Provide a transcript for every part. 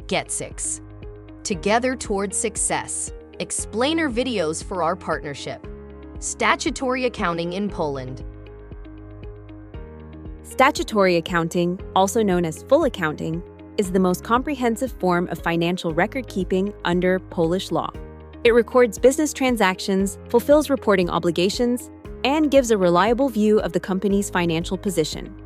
getsix. Together towards success. Explainer videos for our partnership. Statutory accounting in Poland. Statutory accounting, also known as full accounting, is the most comprehensive form of financial record-keeping under Polish law. It records business transactions, fulfills reporting obligations, and gives a reliable view of the company's financial position.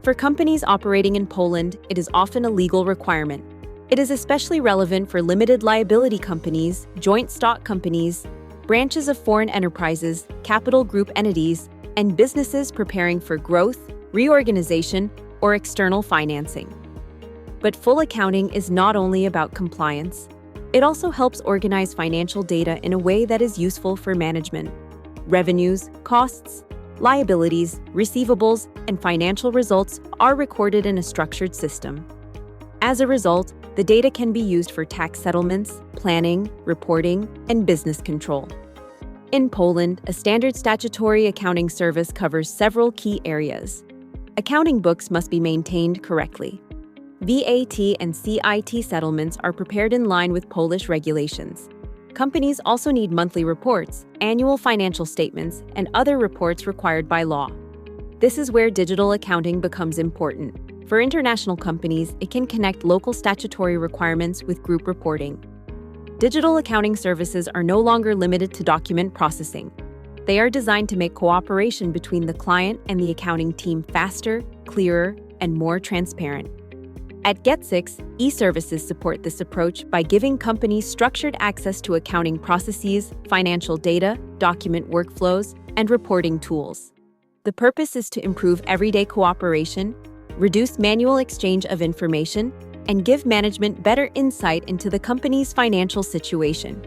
For companies operating in Poland, it is often a legal requirement. It is especially relevant for limited liability companies, joint stock companies, branches of foreign enterprises, capital group entities, and businesses preparing for growth, reorganization, or external financing. But full accounting is not only about compliance. It also helps organize financial data in a way that is useful for management. Revenues, costs, liabilities, receivables, and financial results are recorded in a structured system. As a result, the data can be used for tax settlements, planning, reporting, and business control. In Poland, a standard statutory accounting service covers several key areas. Accounting books must be maintained correctly. VAT and CIT settlements are prepared in line with Polish regulations. Companies also need monthly reports, annual financial statements, and other reports required by law. This is where digital accounting becomes important. For international companies, it can connect local statutory requirements with group reporting. Digital accounting services are no longer limited to document processing. They are designed to make cooperation between the client and the accounting team faster, clearer, and more transparent. At getsix, e-services support this approach by giving companies structured access to accounting processes, financial data, document workflows, and reporting tools. The purpose is to improve everyday cooperation, reduce manual exchange of information, and give management better insight into the company's financial situation.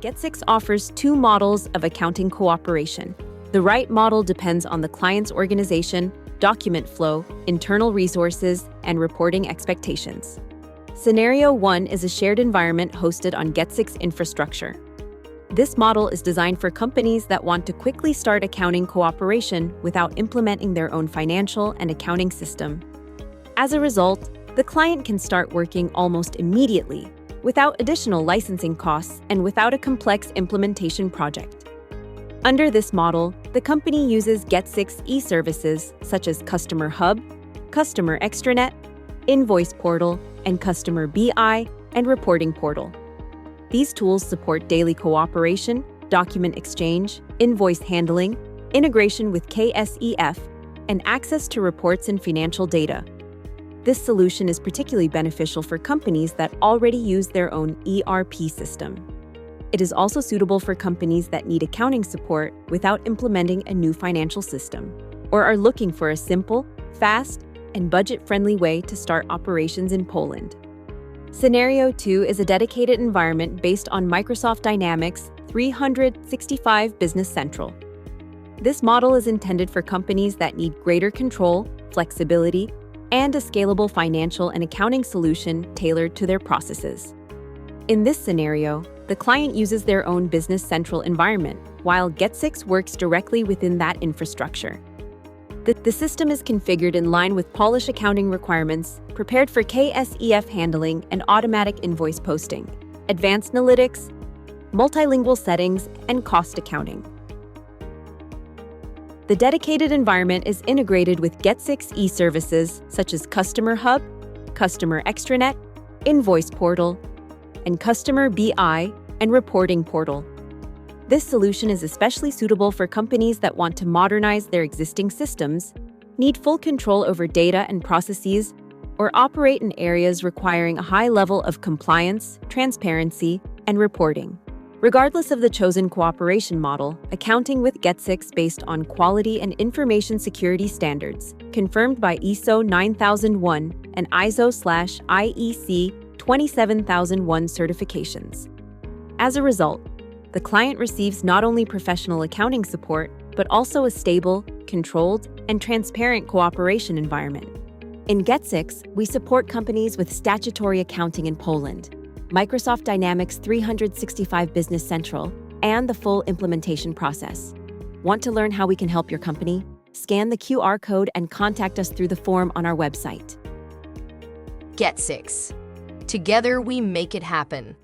Getsix offers two models of accounting cooperation. The right model depends on the client's organization, document flow, internal resources, and reporting expectations. Scenario 1 is a shared environment hosted on getsix infrastructure. This model is designed for companies that want to quickly start accounting cooperation without implementing their own financial and accounting system. As a result, the client can start working almost immediately, without additional licensing costs and without a complex implementation project. Under this model, the company uses getsix e-services such as Customer Hub, Customer Extranet, Invoice Portal, and Customer BI and Reporting Portal. These tools support daily cooperation, document exchange, invoice handling, integration with KSEF, and access to reports and financial data. This solution is particularly beneficial for companies that already use their own ERP system. It is also suitable for companies that need accounting support without implementing a new financial system, or are looking for a simple, fast, and budget-friendly way to start operations in Poland. Scenario 2 is a dedicated environment based on Microsoft Dynamics 365 Business Central. This model is intended for companies that need greater control, flexibility, and a scalable financial and accounting solution tailored to their processes. In this scenario, the client uses their own Business Central environment, while getsix works directly within that infrastructure. The system is configured in line with Polish accounting requirements, prepared for KSEF handling and automatic invoice posting, advanced analytics, multilingual settings, and cost accounting. The dedicated environment is integrated with getsix e-services such as Customer Hub, Customer Extranet, Invoice Portal, and Customer BI and Reporting Portal. This solution is especially suitable for companies that want to modernize their existing systems, need full control over data and processes, or operate in areas requiring a high level of compliance, transparency, and reporting. Regardless of the chosen cooperation model, accounting with getsix based on quality and information security standards, confirmed by ISO 9001 and ISO/IEC 27001 certifications. As a result, the client receives not only professional accounting support, but also a stable, controlled, and transparent cooperation environment. In getsix, we support companies with statutory accounting in Poland, Microsoft Dynamics 365 Business Central, and the full implementation process. Want to learn how we can help your company? Scan the QR code and contact us through the form on our website. getsix. Together we make it happen.